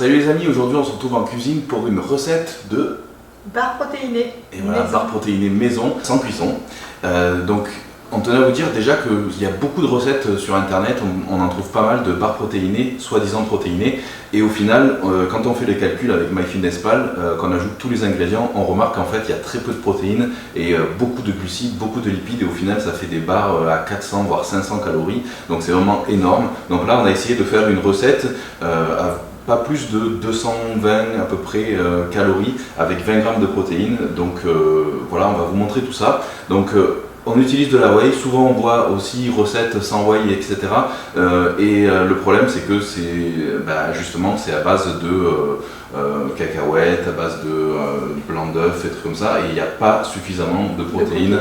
Salut les amis, aujourd'hui on se retrouve en cuisine pour une recette de barres protéinées. Et voilà, barres protéinées maison, sans cuisson. Donc on tenait à vous dire déjà qu'il y a beaucoup de recettes sur internet, on en trouve pas mal de barres protéinées, soi-disant protéinées, et au final, quand on fait les calculs avec MyFitnessPal, qu'on ajoute tous les ingrédients, on remarque qu'en fait il y a très peu de protéines et beaucoup de glucides, beaucoup de lipides, et au final ça fait des barres à 400 voire 500 calories, donc c'est vraiment énorme. Donc là on a essayé de faire une recette à pas plus de 220 à peu près calories avec 20 grammes de protéines. Donc voilà, on va vous montrer tout ça. Donc on utilise de la whey, souvent on voit aussi recettes sans whey, etc. Le problème c'est que c'est justement c'est à base de cacahuètes, à base de blanc d'œuf et trucs comme ça, et il n'y a pas suffisamment de protéines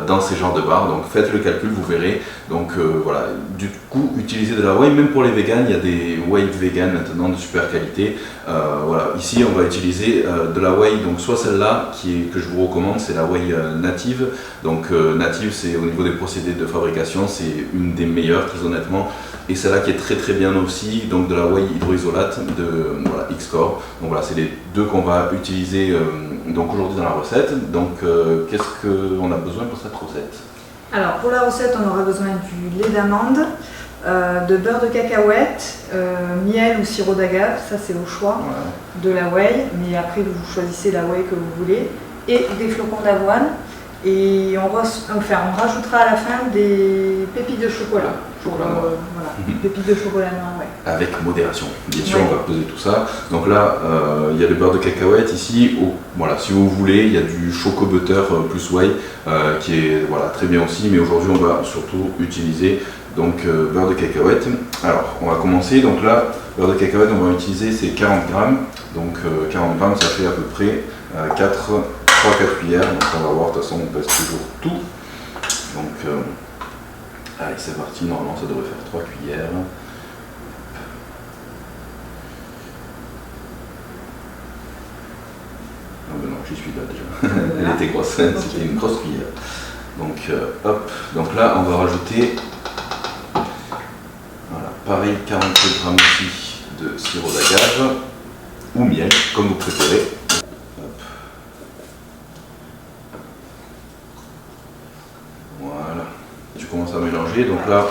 dans ces genres de barres. Donc faites le calcul, vous verrez. Donc voilà, du coup utilisez de la whey, même pour les véganes, il y a des whey vegan maintenant de super qualité. Voilà, ici on va utiliser de la whey, donc soit celle-là que je vous recommande, c'est la whey native. Donc native, c'est au niveau des procédés de fabrication, c'est une des meilleures très honnêtement. Et celle-là qui est très très bien aussi, donc de la whey hydroisolate de X-Core. Donc voilà, c'est les deux qu'on va utiliser donc aujourd'hui dans la recette. Donc qu'est-ce qu'on a besoin pour cette recette? Alors pour la recette, on aura besoin du lait d'amande, de beurre de cacahuète, miel ou sirop d'agave, ça c'est au choix, de la whey, mais après vous choisissez la whey que vous voulez, et des flocons d'avoine. Et on rajoutera à la fin des pépites de chocolat. Pépites de chocolat noir, avec modération, bien sûr, on va peser tout ça. Donc là, il y a le beurre de cacahuète ici. Voilà, si vous voulez, il y a du choco butter plus whey qui est très bien aussi. Mais aujourd'hui, on va surtout utiliser donc beurre de cacahuète. Alors, on va commencer. Donc là, beurre de cacahuète, on va utiliser c'est 40 grammes. Donc 40 grammes, ça fait à peu près 3-4 cuillères. Donc on va voir. De toute façon, on pèse toujours tout. Donc allez, c'est parti, normalement ça devrait faire 3 cuillères. Ah ben non, j'y suis là déjà. Elle était grosse, c'était une grosse cuillère. Donc hop, donc là on va rajouter, voilà, pareil 40 grammes aussi de sirop d'agave, ou miel, comme vous préférez. Tu commences à mélanger, donc là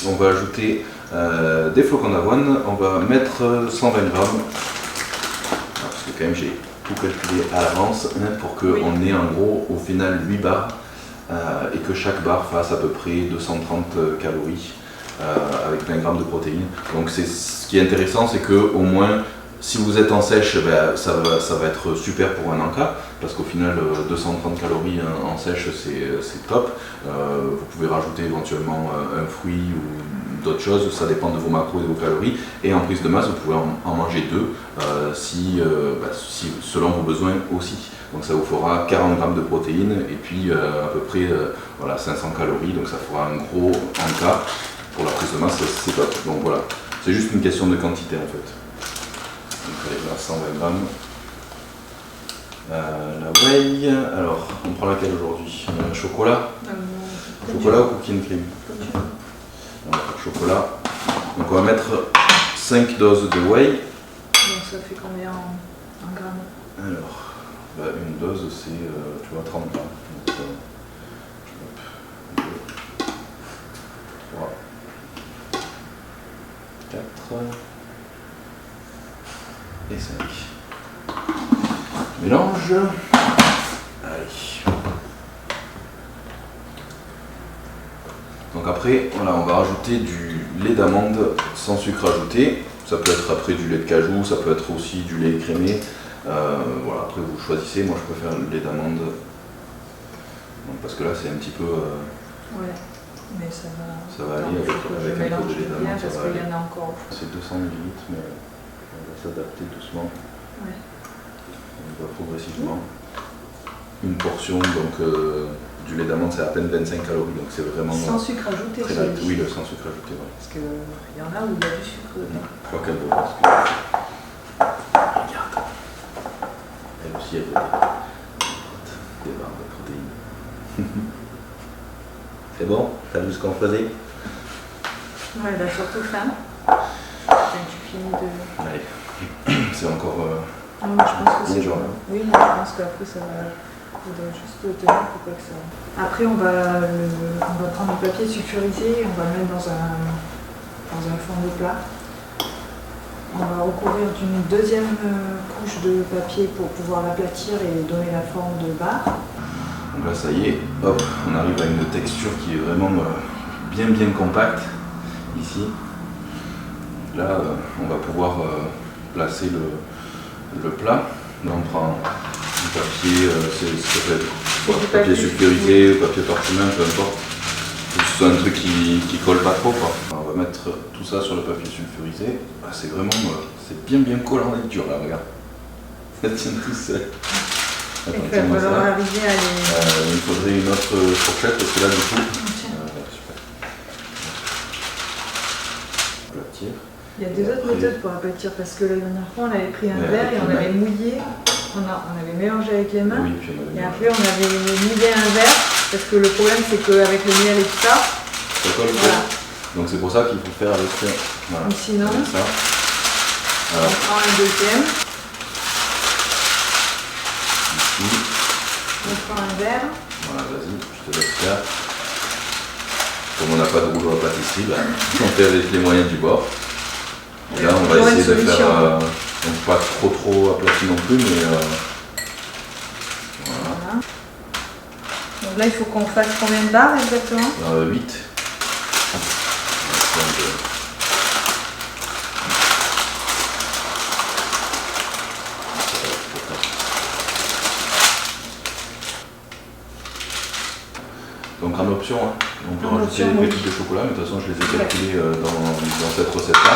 on va ajouter des flocons d'avoine, on va mettre 120 grammes, parce que quand même j'ai tout calculé à l'avance pour qu'on ait en gros au final 8 barres et que chaque barre fasse à peu près 230 calories avec 20 grammes de protéines. Donc ce qui est intéressant, c'est que au moins si vous êtes en sèche, ça va être super pour un encas, parce qu'au final 230 calories en sèche c'est top. Vous pouvez rajouter éventuellement un fruit ou d'autres choses, ça dépend de vos macros et de vos calories. Et en prise de masse, vous pouvez en manger deux selon vos besoins aussi. Donc ça vous fera 40 grammes de protéines et puis à peu près 500 calories, donc ça fera un gros encas. Pour la prise de masse, c'est top. Donc voilà, c'est juste une question de quantité en fait. Donc allez, là 120 grammes. La whey, alors on prend laquelle aujourd'hui? Chocolat? Chocolat ou cookies and cream? On va faire chocolat. Donc on va mettre 5 doses de whey. Donc ça fait combien en grammes? Alors, une dose c'est, 30 grammes. Donc, 2, 3, 4 et 5. Mélange. Allez. Donc après, voilà, on va rajouter du lait d'amande sans sucre ajouté. Ça peut être après du lait de cajou, ça peut être aussi du lait écrémé. Voilà, après vous choisissez. Moi je préfère le lait d'amande. Parce que là c'est un petit peu. Ouais, mais ça va aller avec un peu de lait d'amande. Parce qu'il y en a encore. C'est 200 ml, mais on va s'adapter doucement. Ouais. On va progressivement. Une portion donc du lait d'amande c'est à peine 25 calories, donc c'est vraiment sans sucre ajouté. Très light. Oui, le sans sucre ajouté. Ouais. Parce qu'il y en a où il y a du sucre dedans. Je crois qu'elle doit, parce que regarde, elle aussi elle a des barres de protéines. C'est bon? T'as vu ce qu'on faisait? Ouais, elle a surtout faim. Donc tu finis de. Allez. C'est encore... Non, mais je pense que c'est genre. bon. Oui, mais je pense qu'après ça va. Il faudrait juste le tenir pour pas que ça. Après, on va prendre le papier sulfurisé et on va le mettre dans un fond de plat. On va recouvrir d'une deuxième couche de papier pour pouvoir l'aplatir et donner la forme de barre. Donc là, ça y est, hop, on arrive à une texture qui est vraiment bien compacte ici. Là, on va pouvoir placer le plat. Là, on prend du papier, papier sulfurisé, papier parchemin, peu importe. Faut que ce soit un truc qui colle pas trop, quoi. On va mettre tout ça sur le papier sulfurisé. Ah, c'est vraiment, c'est bien collant et dur là, regarde. Ça tient tout seul. Attends, il va falloir arriver à les... il faudrait une autre fourchette parce que là, du coup, super. Aplatir. Il y a des autres méthodes pour aplatir parce que la dernière fois on avait pris un verre et on avait mouillé, on avait mélangé avec les mains Oui, puis on avait et après on avait mouillé un verre parce que le problème c'est qu'avec le miel et tout ça, ça colle voilà. Donc c'est pour ça qu'il faut faire avec ça. Voilà. Ou sinon, avec ça. On prend un deuxième, Ici. on prend un verre. Voilà, vas-y, je te laisse faire. Comme on n'a pas de rouleau à pâtisserie, on fait avec les moyens du bord. Et là, on va essayer de faire, donc pas trop aplati non plus, mais Voilà. Donc là, il faut qu'on fasse combien de barres exactement 8. Donc en option, on peut rajouter des pépites de chocolat, mais de toute façon je les ai calculées dans cette recette-là.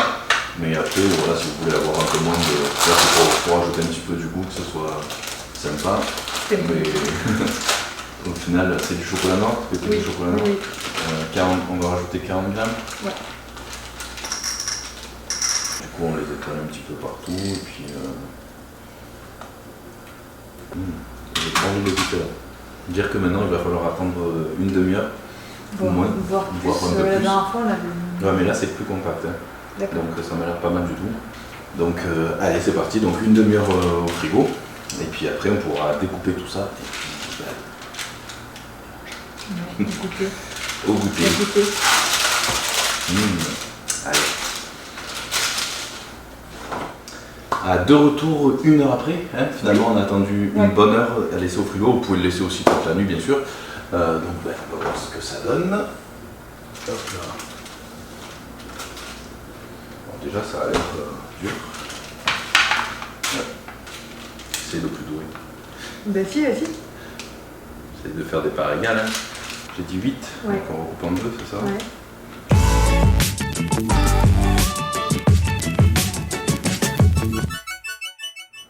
Mais après, voilà, si vous voulez avoir un peu moins de... Là, c'est pour rajouter un petit peu du goût, que ce soit sympa. Mais au final, c'est du chocolat noir, pépites de chocolat noir. Oui. 40, on va rajouter 40 grammes. Ouais. Du coup, on les étale un petit peu partout. Et puis... j'ai pas envie de le goûter là. Dire que maintenant, il va falloir attendre une demi-heure. Au moins, voire un peu plus. La dernière fois, on avait... Ouais, mais là, c'est plus compact. D'accord. Donc ça m'a l'air pas mal du tout. Donc allez, c'est parti, donc une demi-heure au frigo. Et puis après on pourra découper tout ça. Et puis, Au goûter. au goûter. Allez. De retour une heure après, finalement on a attendu une bonne heure à laisser au frigo. Vous pouvez le laisser aussi toute la nuit bien sûr. Donc on va voir ce que ça donne. Hop là. Déjà, ça a l'air dur. Ouais. C'est le plus doué. Ben si, vas-y. C'est de faire des parts égales. J'ai dit 8, Ouais. donc on recoupe en 2, c'est ça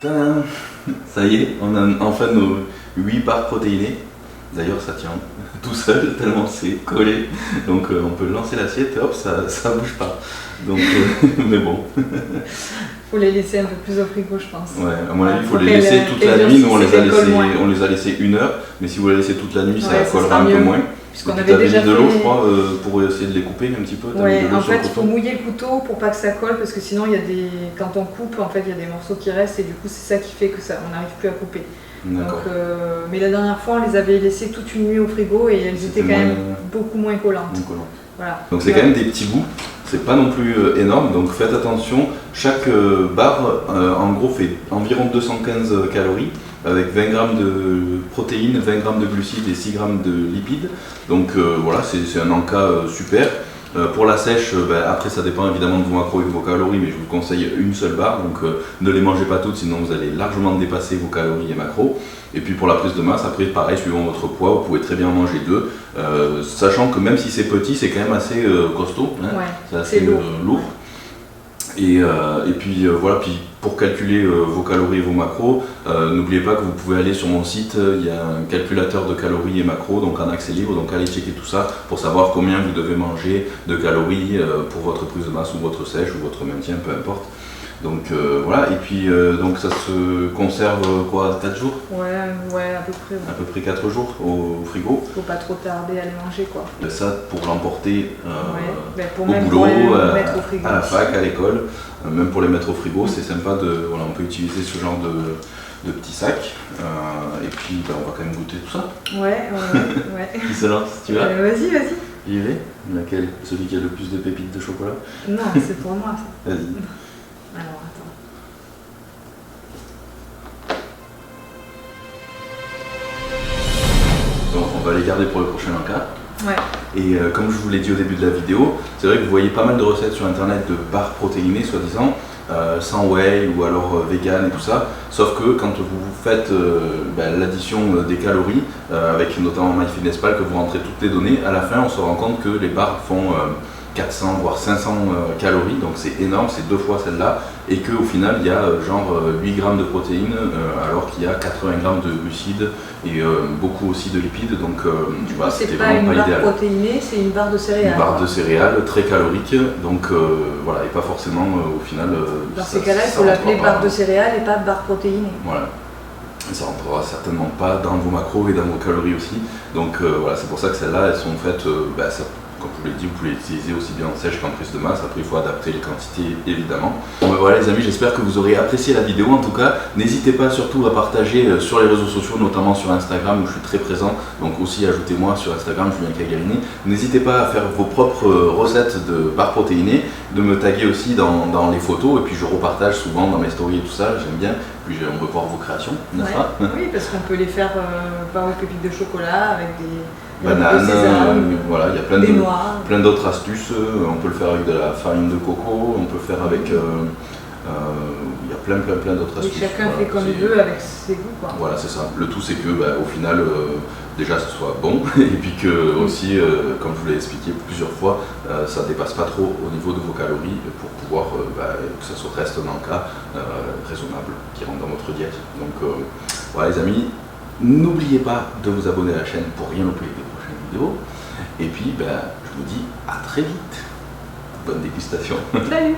Tadam. Ça y est, on a enfin nos 8 barres protéinées. D'ailleurs, ça tient tout seul, tellement c'est collé. Donc on peut lancer l'assiette et hop, ça bouge pas. Donc, mais bon. Faut les laisser un peu plus au frigo, je pense. Ouais, à mon avis, il faut les laisser toute la nuit. Nous, on les a laissés une heure. Mais si vous les laissez toute la nuit, ça collera un peu moins. Puisqu'on avait déjà mis de l'eau, je crois, pour essayer de les couper un petit peu. Ouais, en fait, il faut mouiller le couteau pour pas que ça colle, parce que sinon, il y a des... quand on coupe, en fait, il y a des morceaux qui restent, et du coup, c'est ça qui fait que on n'arrive plus à couper. Donc, mais la dernière fois, on les avait laissées toute une nuit au frigo, et elles étaient quand même beaucoup moins collantes. Voilà. Donc c'est quand même des petits bouts, c'est pas non plus énorme, donc faites attention. Chaque barre, en gros, fait environ 215 calories, avec 20 grammes de protéines, 20 grammes de glucides et 6 grammes de lipides. Donc voilà, c'est un encas super. Pour la sèche, après ça dépend évidemment de vos macros et de vos calories, mais je vous conseille une seule barre, donc ne les mangez pas toutes, sinon vous allez largement dépasser vos calories et macros. Et puis pour la prise de masse, après pareil, suivant votre poids, vous pouvez très bien en manger 2, sachant que même si c'est petit, c'est quand même assez costaud, c'est assez lourd. Et puis voilà, puis pour calculer vos calories et vos macros, n'oubliez pas que vous pouvez aller sur mon site, il y a un calculateur de calories et macros, donc en accès libre, donc allez checker tout ça pour savoir combien vous devez manger de calories pour votre prise de masse ou votre sèche ou votre maintien, peu importe. Donc voilà, et puis donc ça se conserve quoi, 4 jours? Ouais, à peu près. À peu près 4 jours au frigo. Faut pas trop tarder à les manger, quoi. Ça pour l'emporter au même boulot, pour les mettre au frigo à la aussi. fac, à l'école, même pour les mettre au frigo, c'est sympa de, voilà, on peut utiliser ce genre de petits sacs, et puis on va quand même goûter tout ça. Ouais. Qui se lance, tu vas? Vas-y. J'y vais. Laquelle? Celui qui a le plus de pépites de chocolat? Non, c'est pour moi ça. Vas-y. Alors attends. Donc on va les garder pour le prochain encas. Ouais. Et comme je vous l'ai dit au début de la vidéo, c'est vrai que vous voyez pas mal de recettes sur internet de barres protéinées soi-disant, sans whey ou alors vegan et tout ça, sauf que quand vous faites l'addition des calories, avec notamment MyFitnessPal, que vous rentrez toutes les données, à la fin on se rend compte que les barres font 400 voire 500 calories, donc c'est énorme, c'est 2 fois celle-là, et qu'au final il y a genre 8 grammes de protéines alors qu'il y a 80 grammes de glucides et beaucoup aussi de lipides, donc tu vois, c'était vraiment pas idéal. C'est pas une barre protéinée, c'est une barre de céréales. Une barre de céréales très calorique, donc voilà, et pas forcément au final. Dans ces cas-là, il faut l'appeler barre de céréales et pas barre protéinée. Voilà. Et ça rentrera certainement pas dans vos macros et dans vos calories aussi. Donc voilà, c'est pour ça que celles-là, elles sont faites, comme je vous l'ai dit, vous pouvez les utiliser aussi bien en sèche qu'en prise de masse. Après, il faut adapter les quantités, évidemment. Bon, voilà les amis, j'espère que vous aurez apprécié la vidéo. En tout cas, n'hésitez pas surtout à partager sur les réseaux sociaux, notamment sur Instagram où je suis très présent. Donc aussi, ajoutez-moi sur Instagram, Julien Cagarini. N'hésitez pas à faire vos propres recettes de barres protéinées, de me taguer aussi dans les photos. Et puis je repartage souvent dans mes stories et tout ça, j'aime bien. Puis on peut voir vos créations, n'est-ce pas? Oui, parce qu'on peut les faire barres aux pépites de chocolat avec des bananes, sésame, voilà, il y a plein d'autres astuces. On peut le faire avec de la farine de coco, on peut le faire avec, il y a plein d'autres astuces. Chacun fait comme il veut avec ses goûts, quoi. Voilà, c'est ça. Le tout c'est que au final, déjà ce soit bon, et puis que aussi, comme je vous l'ai expliqué plusieurs fois, ça dépasse pas trop au niveau de vos calories pour pouvoir que ça reste un encas raisonnable qui rentre dans votre diète. Donc voilà les amis. N'oubliez pas de vous abonner à la chaîne pour rien louper des prochaines vidéos. Et puis, je vous dis à très vite. Bonne dégustation. Salut.